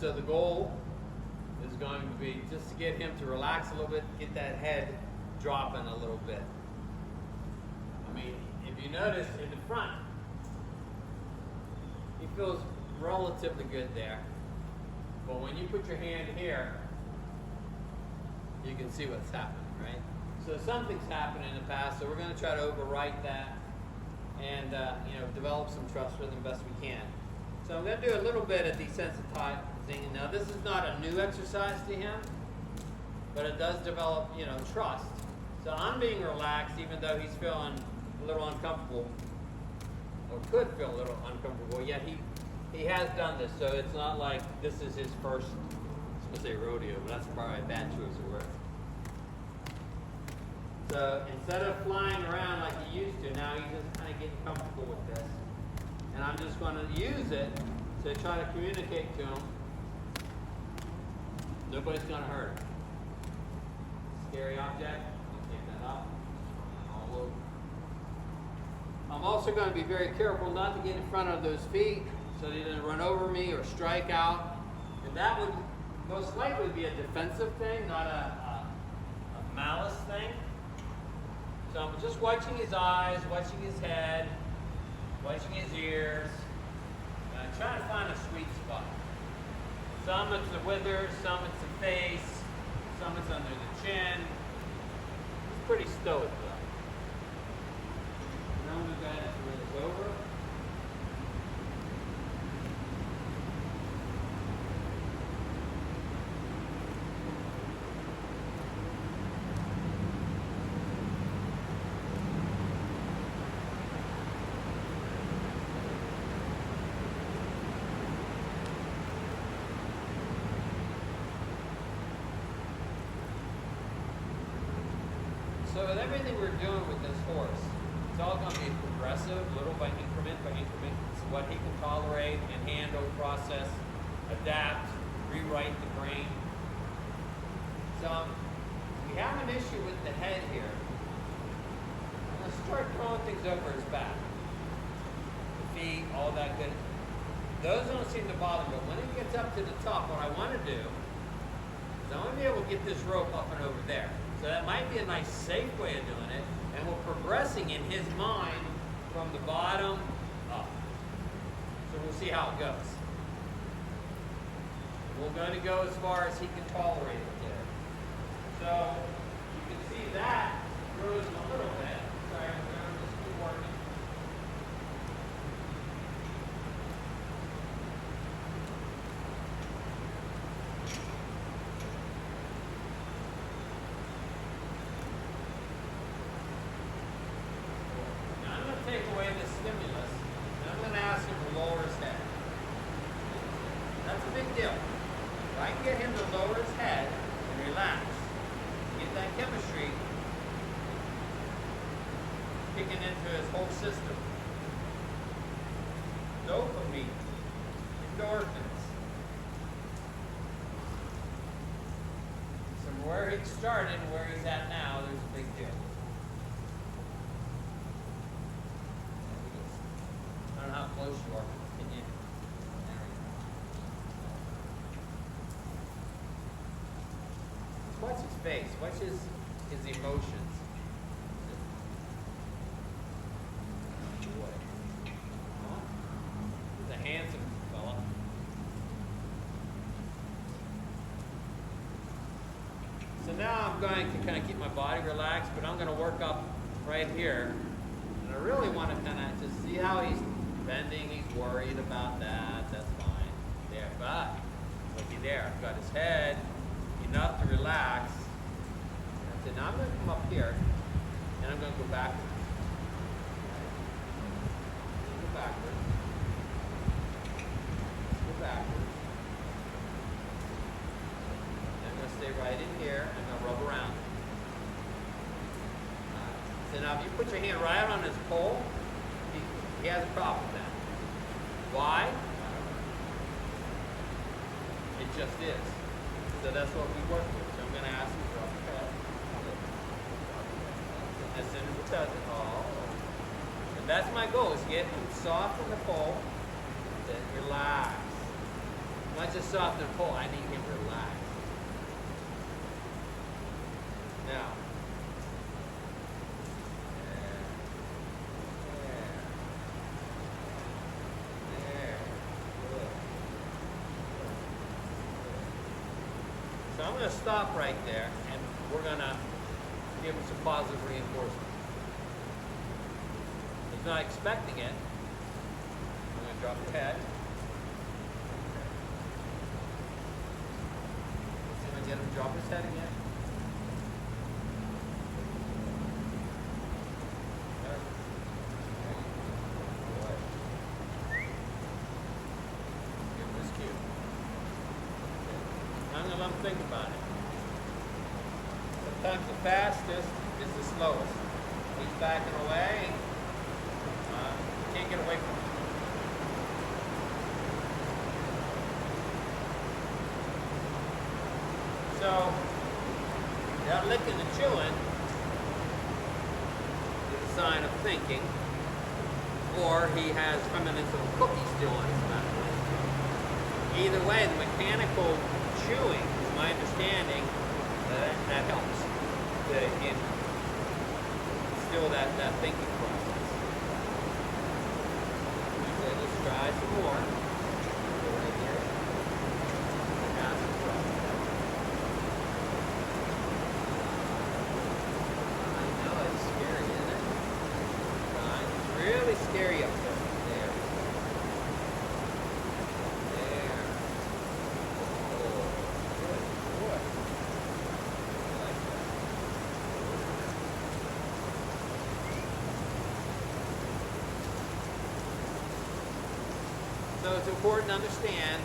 so the goal is going to be just to get him to relax a little bit, get that head dropping a little bit. I mean, if you notice in the front, he feels relatively good there. But when you put your hand here, you can see what's happening, right? So something's happened in the past, so we're going to try to overwrite that and develop some trust with him best we can. So I'm going to do a little bit of desensitizing. Now this is not a new exercise to him, but it does develop, trust. So I'm being relaxed even though he's feeling a little uncomfortable, or could feel a little uncomfortable, yet he has done this, so it's not like this is his first, I was going to say rodeo, but that's probably a bad choice of word. So instead of flying around like he used to, now he's just kind of getting comfortable with this. And I'm just going to use it to try to communicate to him. Nobody's going to hurt him. Scary object, take that up. All over. I'm also going to be very careful not to get in front of those feet so they didn't run over me or strike out. And that would most likely be a defensive thing, not a malice thing. So I'm just watching his eyes, watching his head, watching his ears, and I'm trying to find a sweet spot. Some it's the withers, some it's the face, some it's under the chin. It's pretty stoic though. Now I'm going to go ahead and bring this over. So with everything we're doing with this horse, it's all going to be progressive, little by increment. It's what he can tolerate and handle, process, adapt, rewrite the brain. So we have an issue with the head here. I'm going to start throwing things over his back. The feet, all that good. Those don't seem to bother me, but when it gets up to the top, what I want to do is I want to be able to get this rope up and over there. So that might be a nice, safe way of doing it, and we're progressing in his mind from the bottom up. So we'll see how it goes. We're going to go as far as he can tolerate it there. So you can see that grows a little bit. Sorry, I'm going to just keep working. Take away the stimulus, and I'm going to ask him to lower his head. That's a big deal. If I can get him to lower his head and relax, get that chemistry kicking into his whole system. Dopamine, endorphins. So from where he started and where he's at now, there's a big deal. I don't know how close you are. Can you? There we go. Watch his face. Watch his emotions. Boy. He's a handsome fella. So now I'm going to kind of keep my body relaxed, but I'm going to work up right here. And I really want to kind of just see how he's bending. He's worried about that. That's fine. There, but looky there. I've got his head enough to relax. That's it. Now I'm going to come up here, and I'm going to go backwards. Go backwards. Go backwards. I'm going to stay right in here. I'm going to rub around. So now if you put your hand right on his pole, he has a problem with that. Why? It just is. So that's what we work with. So I'm going to ask you to drop your head. As soon as it does it, and that's my goal, is get him soft on the pole, then relax. Much That's just soft and pull. I need him relaxed. Now. So I'm going to stop right there, and we're going to give him some positive reinforcement. He's not expecting it. I'm going to drop your head. See if I can get him to drop his head again. Give him this cue. I'm going to let him think about it. Sometimes the fastest is the slowest. He's backing away. You can't get away from him. So, that licking and chewing is a sign of thinking, or he has remnants of a cookie still on his mouth. Either way, the mechanical chewing is my understanding that helps. That it can instill that thinking process. Okay, let's try some more. Go right here. I know it's scary, isn't it? It's really scary up there. So it's important to understand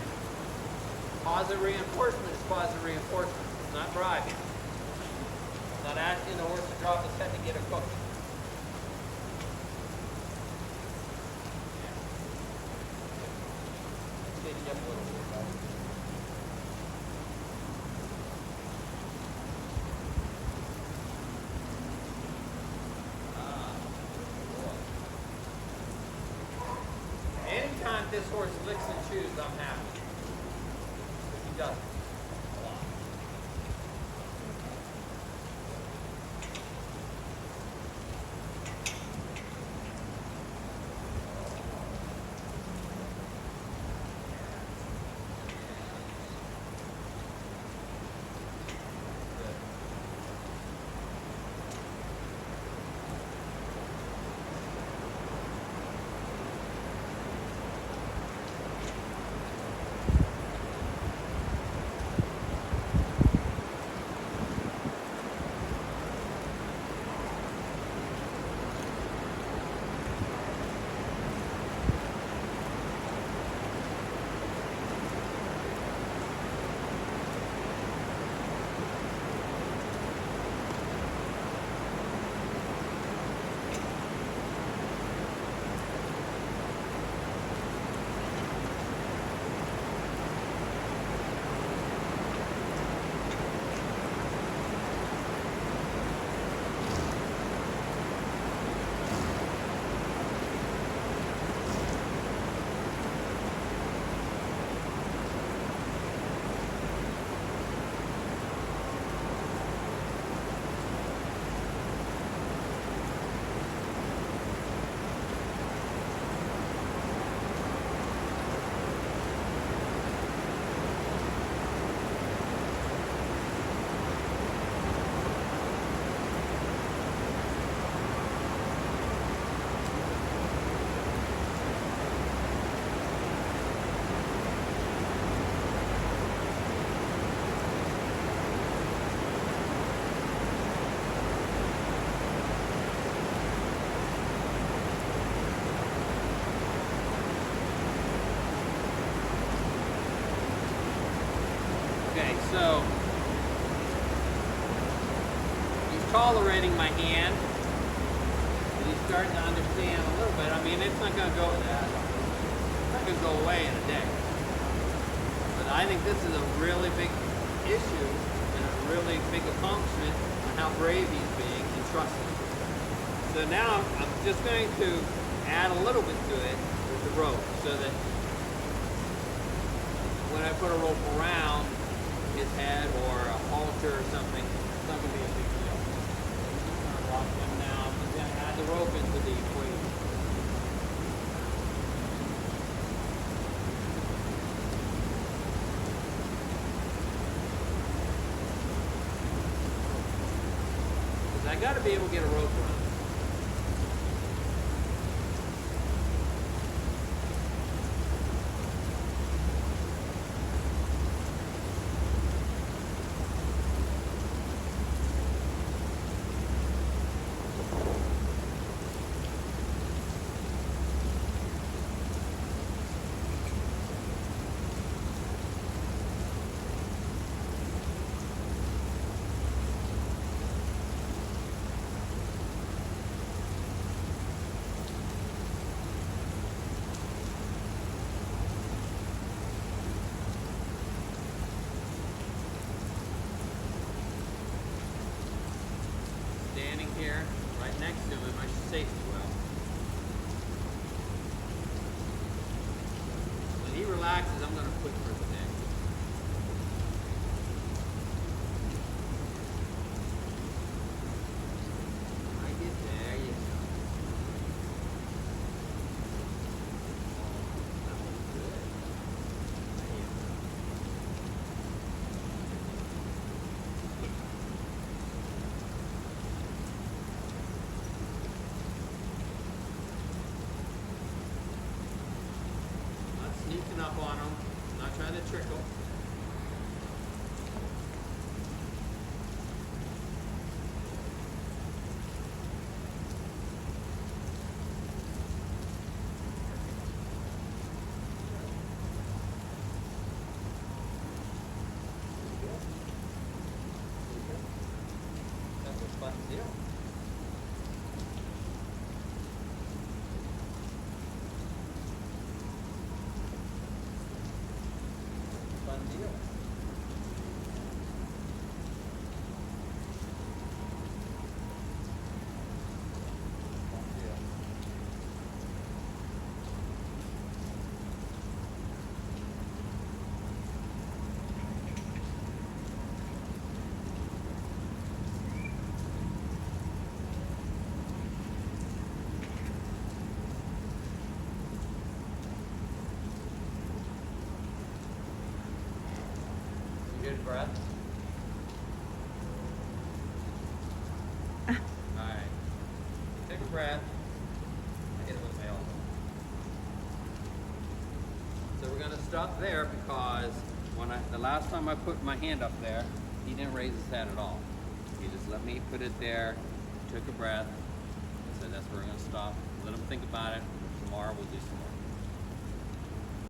positive reinforcement is positive reinforcement. It's not bribing. It's not asking the horse to drop his head to get a cookie. Let's get you up a little bit, buddy. Anytime this horse licks and chews, I'm happy. If he doesn't. Okay, so he's tolerating my hand. And he's starting to understand a little bit. I mean, it's not going to go that. It's not going to go away in a day. But I think this is a really big issue and a really big accomplishment on how brave he's being and trusting. So now I'm just going to add a little bit to it with the rope so that when I put a rope around his head or a halter or something, it's not going to be a big deal. He's going to lock him now. He's going to add the rope into the equation. Because I got to be able to get a rope around. Standing here, right next to him, my safety well. When he relaxes, I'm going to quit for the day. I get there, you go. That was good. Man. Sneaking up on him, not trying to trick him. That's a fun deal. Fun deal. Fun deal. Good breath. Alright. Take a breath. I hit it with my elbow. So we're going to stop there because the last time I put my hand up there, he didn't raise his head at all. He just let me put it there, took a breath. So that's where we're going to stop. Let him think about it. Tomorrow we'll do some more.